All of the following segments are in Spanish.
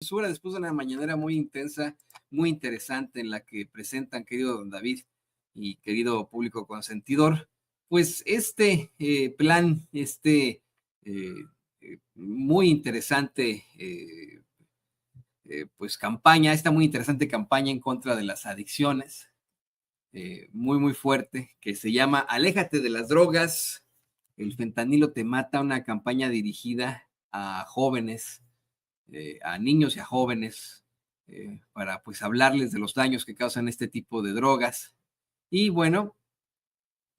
censura después de una mañanera muy intensa, muy interesante en la que presentan, querido don David y querido público consentidor, pues plan, muy interesante pues campaña, esta muy interesante campaña en contra de las adicciones, muy, muy fuerte, que se llama Aléjate de las drogas, el fentanilo te mata, una campaña dirigida a jóvenes, a niños y a jóvenes, para pues hablarles de los daños que causan este tipo de drogas. Y bueno,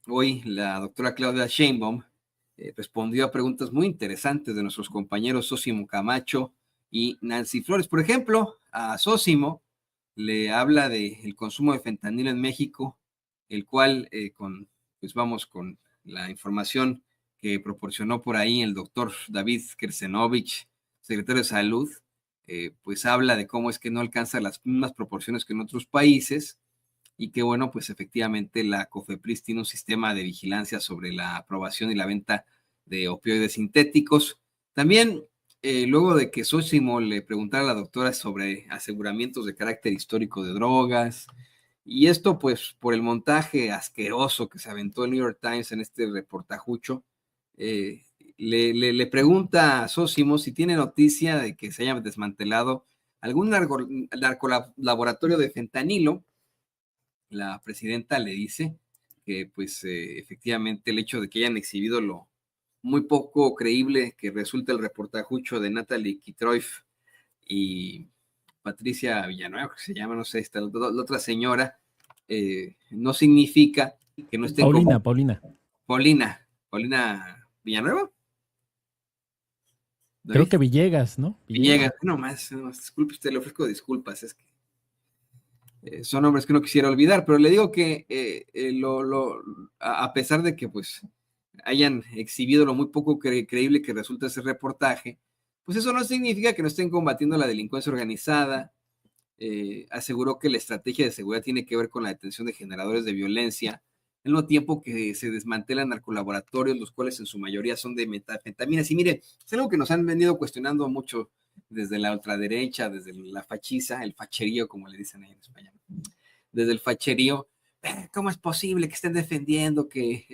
hoy la doctora Claudia Sheinbaum respondió a preguntas muy interesantes de nuestros compañeros Sósimo Camacho y Nancy Flores. Por ejemplo, a Sósimo le habla del consumo de fentanilo en México, el cual, pues vamos con la información que proporcionó por ahí el doctor David Kersenovich, secretario de Salud, pues habla de cómo es que no alcanza las mismas proporciones que en otros países y que bueno, pues efectivamente la COFEPRIS tiene un sistema de vigilancia sobre la aprobación y la venta de opioides sintéticos. También, luego de que Sósimo le preguntara a la doctora sobre aseguramientos de carácter histórico de drogas, y esto pues por el montaje asqueroso que se aventó el New York Times en este reportajucho, le pregunta a Sósimo si tiene noticia de que se haya desmantelado algún narcolaboratorio de fentanilo. La presidenta le dice que pues efectivamente el hecho de que hayan exhibido lo muy poco creíble que resulta el reportajucho de Natalie Kitroif y Patricia Villanueva, que se llama, no sé, esta, la otra señora, no significa que no estén como Paulina Villanueva. Creo que Villegas, ¿no? Villegas, no más, disculpe usted, le ofrezco disculpas, es que son nombres que no quisiera olvidar, pero le digo que a pesar de que pues hayan exhibido lo muy poco creíble que resulta ese reportaje, pues eso no significa que no estén combatiendo la delincuencia organizada. Aseguró que la estrategia de seguridad tiene que ver con la detención de generadores de violencia, al mismo tiempo que se desmantelan narcolaboratorios, los cuales en su mayoría son de metanfetaminas. Y mire, es algo que nos han venido cuestionando mucho desde la ultraderecha, desde la fachiza, el facherío, como le dicen ahí en España, desde el facherío. ¿Cómo es posible que estén defendiendo que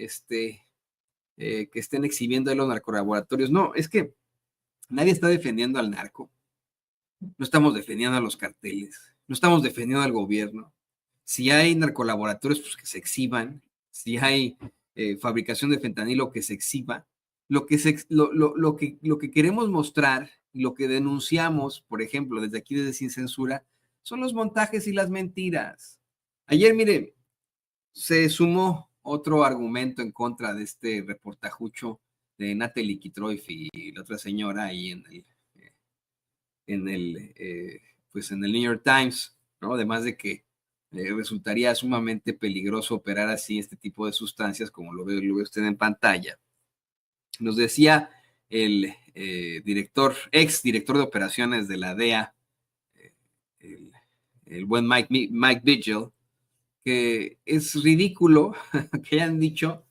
estén exhibiendo los narcolaboratorios? No, es que nadie está defendiendo al narco, no estamos defendiendo a los carteles, no estamos defendiendo al gobierno. Si hay narcolaboratorios, pues que se exhiban. Si hay fabricación de fentanilo, que se exhiba. Lo que queremos mostrar y lo que denunciamos, por ejemplo, desde aquí, desde Sin Censura, son los montajes y las mentiras. Ayer, mire, se sumó otro argumento en contra de este reportajucho de Natalie Kitroif y la otra señora ahí pues en el New York Times, ¿no? Además de que resultaría sumamente peligroso operar así este tipo de sustancias, como lo ve usted en pantalla. Nos decía el ex director de operaciones de la DEA, el buen Mike Vigil, que es ridículo que hayan dicho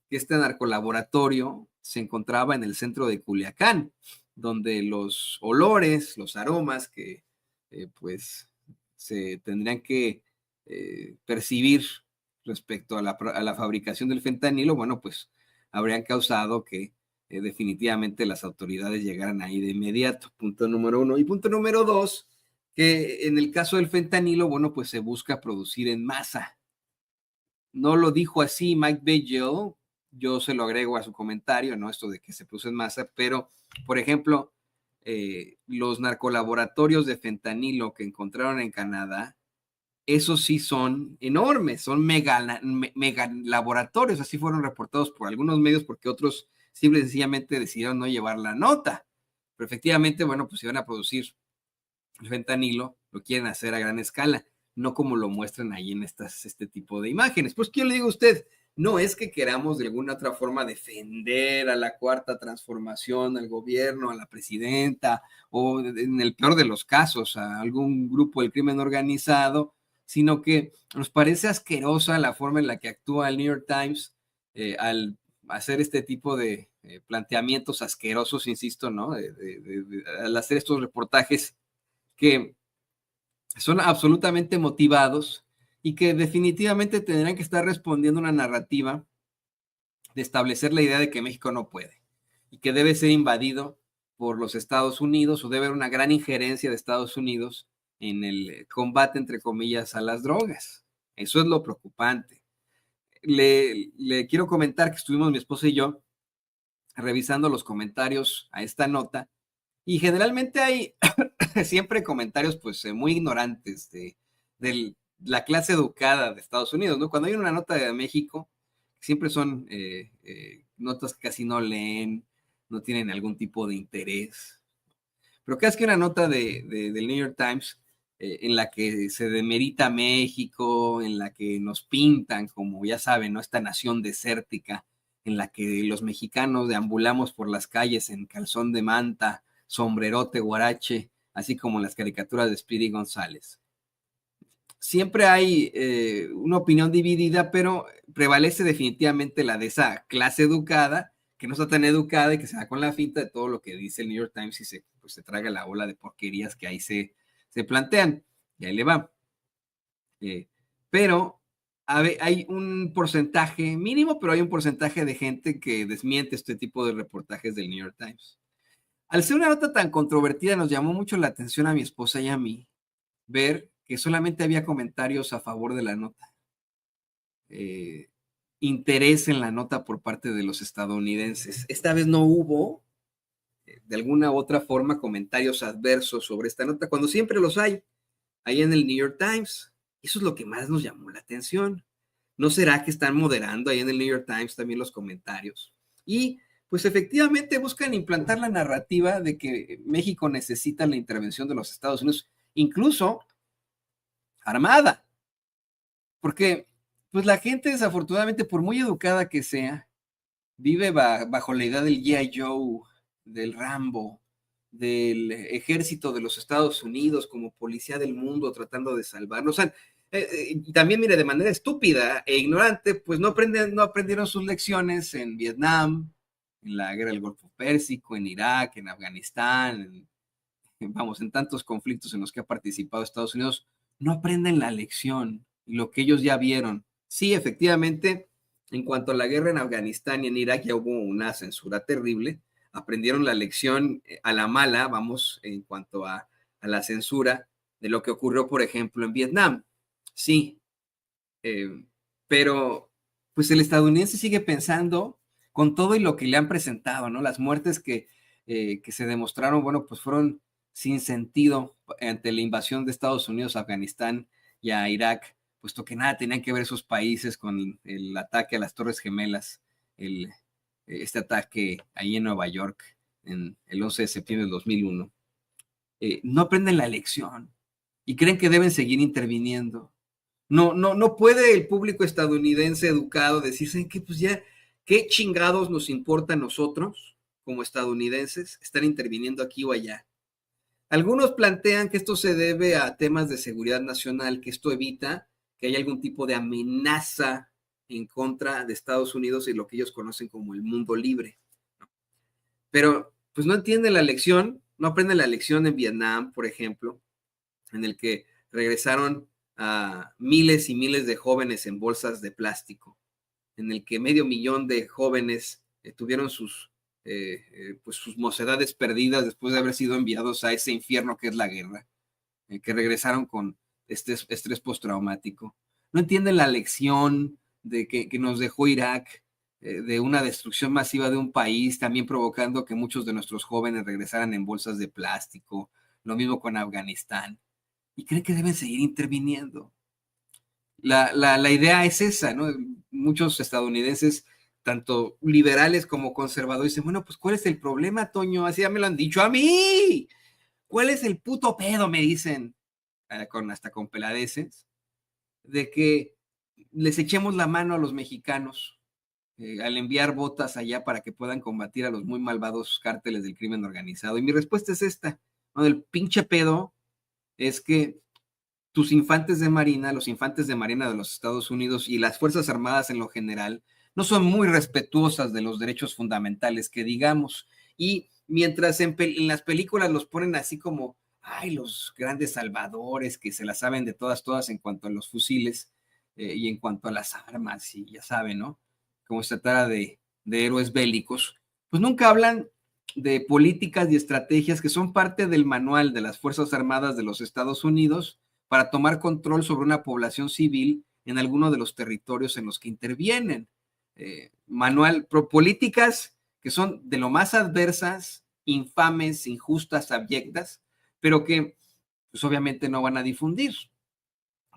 que este narcolaboratorio se encontraba en el centro de Culiacán, donde los olores, los aromas que pues se tendrían que percibir respecto a la fabricación del fentanilo, bueno, pues habrían causado que definitivamente las autoridades llegaran ahí de inmediato, punto número uno. Y punto número dos, que en el caso del fentanilo, bueno, pues se busca producir en masa. No lo dijo así Mike Vigil, yo se lo agrego a su comentario, ¿no? Esto de que se puso en masa, pero, por ejemplo, los narcolaboratorios de fentanilo que encontraron en Canadá, esos sí son enormes, son mega laboratorios, así fueron reportados por algunos medios porque otros simple y sencillamente decidieron no llevar la nota. Pero efectivamente, bueno, pues iban a producir el fentanilo, lo quieren hacer a gran escala, no como lo muestran ahí en este tipo de imágenes. Pues, ¿qué le digo a usted? No es que queramos de alguna otra forma defender a la cuarta transformación, al gobierno, a la presidenta, o en el peor de los casos, a algún grupo del crimen organizado, sino que nos parece asquerosa la forma en la que actúa el New York Times al hacer este tipo de planteamientos asquerosos, insisto, ¿no? Al hacer estos reportajes que son absolutamente motivados y que definitivamente tendrán que estar respondiendo a una narrativa de establecer la idea de que México no puede y que debe ser invadido por los Estados Unidos o debe haber una gran injerencia de Estados Unidos en el combate, entre comillas, a las drogas. Eso es lo preocupante. Le quiero comentar que estuvimos mi esposa y yo revisando los comentarios a esta nota y generalmente hay siempre comentarios pues muy ignorantes de la clase educada de Estados Unidos, ¿no? Cuando hay una nota de México, siempre son notas que casi no leen, no tienen algún tipo de interés. Pero cada vez que una nota del New York Times en la que se demerita México, en la que nos pintan como, ya saben, ¿no? Esta nación desértica, en la que los mexicanos deambulamos por las calles en calzón de manta, sombrerote, guarache, así como en las caricaturas de Speedy González. Siempre hay una opinión dividida, pero prevalece definitivamente la de esa clase educada, que no está tan educada y que se da con la finta de todo lo que dice el New York Times y se traga la ola de porquerías que ahí se plantean. Y ahí le va. Pero hay un porcentaje mínimo, pero hay un porcentaje de gente que desmiente este tipo de reportajes del New York Times. Al ser una nota tan controvertida, nos llamó mucho la atención a mi esposa y a mí ver que solamente había comentarios a favor de la nota. Interés en la nota por parte de los estadounidenses. Esta vez no hubo, de alguna u otra forma, comentarios adversos sobre esta nota, cuando siempre los hay, ahí en el New York Times. Eso es lo que más nos llamó la atención. ¿No será que están moderando ahí en el New York Times también los comentarios? Y pues efectivamente buscan implantar la narrativa de que México necesita la intervención de los Estados Unidos, incluso armada. Porque pues la gente desafortunadamente, por muy educada que sea, vive bajo la idea del G.I. Joe, del Rambo, del ejército de los Estados Unidos como policía del mundo tratando de salvarnos. O sea, también, mire, de manera estúpida e ignorante, pues no aprendieron sus lecciones en Vietnam, en la guerra del Golfo Pérsico, en Irak, en Afganistán, en tantos conflictos en los que ha participado Estados Unidos. No aprenden la lección y lo que ellos ya vieron. Sí, efectivamente, en cuanto a la guerra en Afganistán y en Irak ya hubo una censura terrible. Aprendieron la lección a la mala, vamos, en cuanto a la censura de lo que ocurrió, por ejemplo, en Vietnam. Sí, pero pues el estadounidense sigue pensando con todo y lo que le han presentado, ¿no? Las muertes que se demostraron, bueno, pues fueron sin sentido ante la invasión de Estados Unidos a Afganistán y a Irak, puesto que nada tenían que ver esos países con el ataque a las Torres Gemelas, este ataque ahí en Nueva York, en el 11 de septiembre del 2001. No aprenden la lección y creen que deben seguir interviniendo. No puede el público estadounidense educado decirse que pues ya, ¿qué chingados nos importa a nosotros como estadounidenses estar interviniendo aquí o allá? Algunos plantean que esto se debe a temas de seguridad nacional, que esto evita que haya algún tipo de amenaza en contra de Estados Unidos y lo que ellos conocen como el mundo libre. Pero pues no entienden la lección, no aprenden la lección en Vietnam, por ejemplo, en el que regresaron a miles y miles de jóvenes en bolsas de plástico, en el que 500,000 de jóvenes tuvieron pues sus mocedades perdidas después de haber sido enviados a ese infierno que es la guerra, que regresaron con este estrés postraumático. No entienden la lección de que nos dejó Irak, de una destrucción masiva de un país, también provocando que muchos de nuestros jóvenes regresaran en bolsas de plástico, lo mismo con Afganistán, y creen que deben seguir interviniendo. La idea es esa, ¿no? Muchos estadounidenses, tanto liberales como conservadores, dicen, bueno, pues ¿cuál es el problema, Toño? Así ya me lo han dicho a mí. ¿Cuál es el puto pedo? Me dicen, hasta con peladeces, de que les echemos la mano a los mexicanos al enviar botas allá para que puedan combatir a los muy malvados cárteles del crimen organizado. Y mi respuesta es esta, ¿no? El pinche pedo es que tus infantes de marina, los infantes de marina de los Estados Unidos y las Fuerzas Armadas en lo general, no son muy respetuosas de los derechos fundamentales que digamos. Y mientras en las películas los ponen así como, ay, los grandes salvadores que se la saben de todas, todas en cuanto a los fusiles y en cuanto a las armas, y ya saben, ¿no? Como se trata de héroes bélicos, pues nunca hablan de políticas y estrategias que son parte del manual de las Fuerzas Armadas de los Estados Unidos para tomar control sobre una población civil en alguno de los territorios en los que intervienen. Políticas que son de lo más adversas, infames, injustas, abyectas, pero que pues obviamente no van a difundir.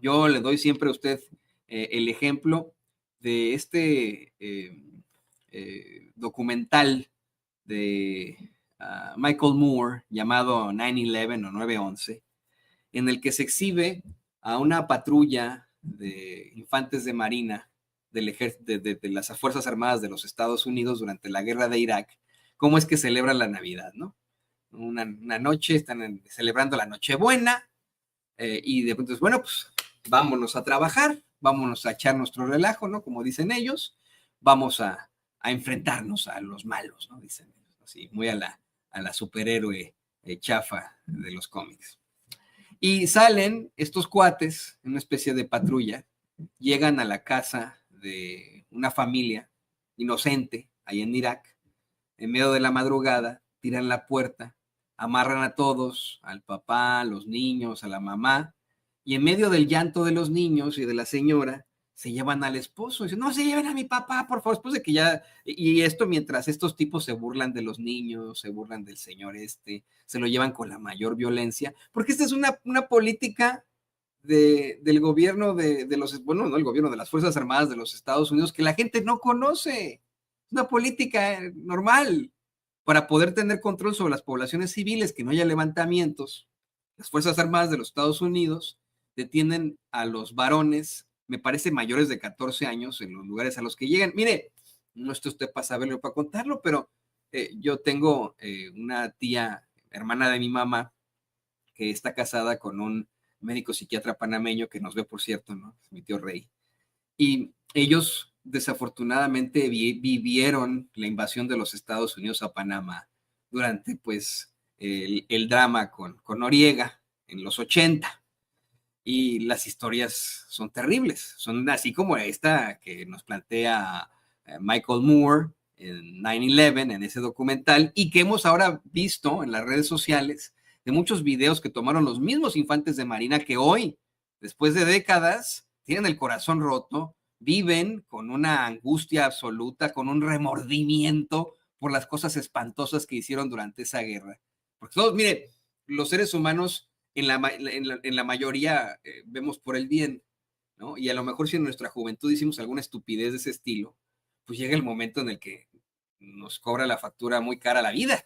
Yo le doy siempre a usted el ejemplo de este documental de Michael Moore llamado 9/11 o 9/11, en el que se exhibe a una patrulla de infantes de marina de las Fuerzas Armadas de los Estados Unidos durante la guerra de Irak, cómo es que celebran la Navidad, ¿no? Una noche están celebrando la Nochebuena y de pronto, bueno, pues vámonos a trabajar, vámonos a echar nuestro relajo, ¿no? Como dicen ellos, vamos a enfrentarnos a los malos, ¿no? Dicen ellos, así, muy a la superhéroe chafa de los cómics. Y salen estos cuates en una especie de patrulla, llegan a la casa de una familia inocente ahí en Irak, en medio de la madrugada, tiran la puerta, amarran a todos, al papá, a los niños, a la mamá, y en medio del llanto de los niños y de la señora, se llevan al esposo. Dicen, no se lleven a mi papá, por favor, después de que ya. Y esto mientras estos tipos se burlan de los niños, se burlan del señor se lo llevan con la mayor violencia, porque esta es una política del gobierno de los, bueno, no el gobierno, de las Fuerzas Armadas de los Estados Unidos, que la gente no conoce. Es una política normal para poder tener control sobre las poblaciones civiles, que no haya levantamientos. Las Fuerzas Armadas de los Estados Unidos detienen a los varones, me parece mayores de 14 años, en los lugares a los que llegan. Mire, no esté usted para saberlo, para contarlo, pero yo tengo una tía, hermana de mi mamá, que está casada con un médico psiquiatra panameño que nos ve, por cierto, ¿no? Es mi tío Rey. Y ellos desafortunadamente vivieron la invasión de los Estados Unidos a Panamá durante pues el drama con Noriega en los 80. Y las historias son terribles, son así como esta que nos plantea Michael Moore en 9/11, en ese documental, y que hemos ahora visto en las redes sociales de muchos videos que tomaron los mismos infantes de Marina que hoy, después de décadas, tienen el corazón roto, viven con una angustia absoluta, con un remordimiento por las cosas espantosas que hicieron durante esa guerra. Porque todos, mire, los seres humanos en la mayoría vemos por el bien, ¿no? Y a lo mejor si en nuestra juventud hicimos alguna estupidez de ese estilo, pues llega el momento en el que nos cobra la factura muy cara la vida,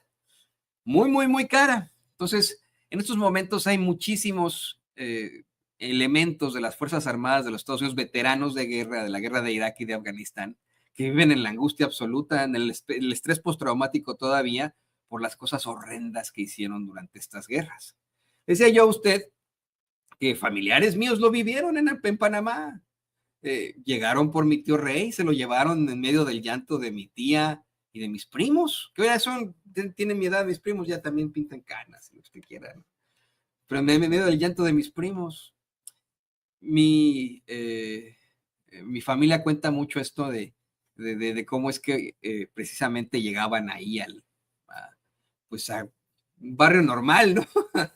muy, muy, muy cara. Entonces, en estos momentos hay muchísimos elementos de las Fuerzas Armadas de los Estados Unidos, veteranos de guerra, de la guerra de Irak y de Afganistán, que viven en la angustia absoluta, en el estrés postraumático todavía, por las cosas horrendas que hicieron durante estas guerras. Decía yo a usted que familiares míos lo vivieron en Panamá. Llegaron por mi tío Rey, se lo llevaron en medio del llanto de mi tía y de mis primos, que ahora tienen mi edad, mis primos ya también pintan canas, si usted quiera, ¿no? Pero en medio del llanto de mis primos, mi familia cuenta mucho esto de cómo es que precisamente llegaban ahí pues a un barrio normal, ¿no?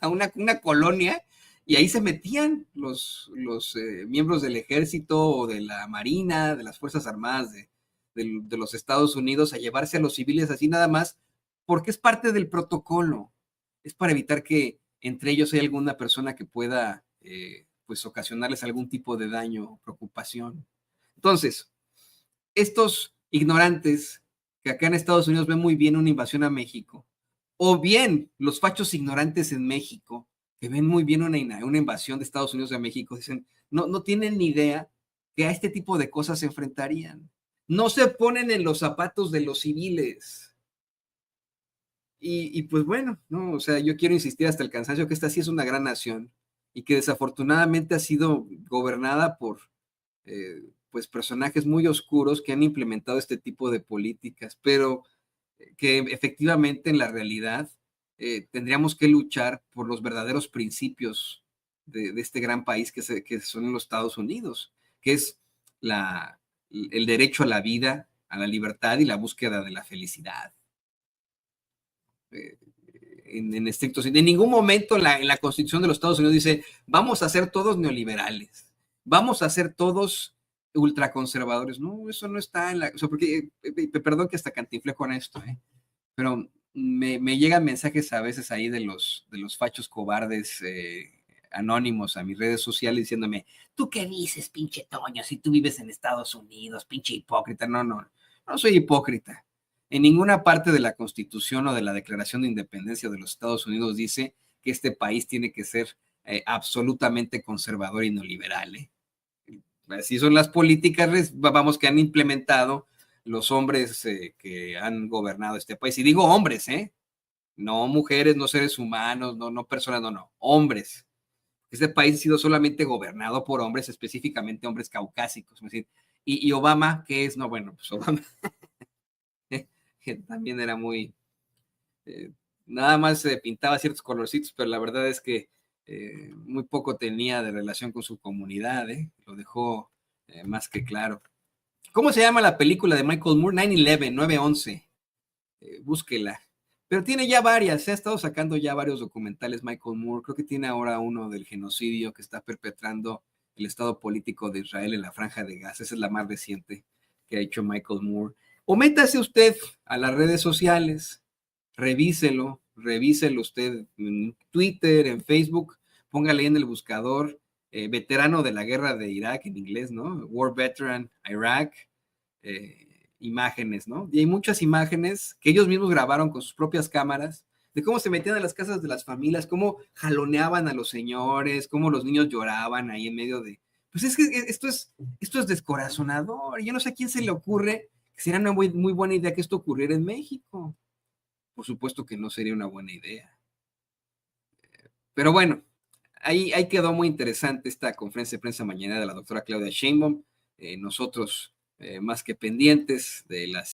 A una colonia, y ahí se metían los miembros del ejército o de la marina, de las Fuerzas Armadas de los Estados Unidos a llevarse a los civiles así nada más, porque es parte del protocolo, es para evitar que entre ellos haya alguna persona que pueda pues ocasionarles algún tipo de daño o preocupación. Entonces, estos ignorantes que acá en Estados Unidos ven muy bien una invasión a México, o bien los fachos ignorantes en México, que ven muy bien una invasión de Estados Unidos a México, dicen, no tienen ni idea que a este tipo de cosas se enfrentarían. No se ponen en los zapatos de los civiles. Y pues bueno, ¿no? O sea, yo quiero insistir hasta el cansancio que esta sí es una gran nación y que desafortunadamente ha sido gobernada por pues personajes muy oscuros que han implementado este tipo de políticas, pero que efectivamente en la realidad tendríamos que luchar por los verdaderos principios de este gran país que son los Estados Unidos, que es el derecho a la vida, a la libertad y la búsqueda de la felicidad. En estricto sentido. En ningún momento en la Constitución de los Estados Unidos dice, vamos a ser todos neoliberales, vamos a ser todos ultraconservadores. No, eso no está en la... O sea, porque, perdón que hasta cantinflé con esto, pero me llegan mensajes a veces ahí de los fachos cobardes anónimos a mis redes sociales diciéndome, ¿tú qué dices, pinche Toño, si tú vives en Estados Unidos, pinche hipócrita? No soy hipócrita. En ninguna parte de la Constitución o de la Declaración de Independencia de los Estados Unidos dice que este país tiene que ser absolutamente conservador y no liberal. Así son las políticas, vamos, que han implementado los hombres que han gobernado este país. Y digo hombres, no mujeres, no seres humanos, no personas, no, hombres. Este país ha sido solamente gobernado por hombres, específicamente hombres caucásicos. Es decir, y Obama, ¿qué es? No, bueno, pues Obama que también era muy, nada más pintaba ciertos colorcitos, pero la verdad es que muy poco tenía de relación con su comunidad, lo dejó más que claro. ¿Cómo se llama la película de Michael Moore? 9/11, 9/11. Búsquela. Pero tiene ya varias, se ha estado sacando ya varios documentales Michael Moore. Creo que tiene ahora uno del genocidio que está perpetrando el Estado político de Israel en la Franja de Gaza. Esa es la más reciente que ha hecho Michael Moore. O métase usted a las redes sociales, revíselo usted en Twitter, en Facebook, póngale en el buscador veterano de la guerra de Irak en inglés, ¿no? War Veteran Iraq. Imágenes, ¿no? Y hay muchas imágenes que ellos mismos grabaron con sus propias cámaras, de cómo se metían a las casas de las familias, cómo jaloneaban a los señores, cómo los niños lloraban ahí en medio de... Pues es que esto es descorazonador. Yo no sé a quién se le ocurre que sería una muy buena idea que esto ocurriera en México. Por supuesto que no sería una buena idea. Pero bueno, ahí quedó muy interesante esta conferencia de prensa mañana de la doctora Claudia Sheinbaum. Nosotros más que pendientes de las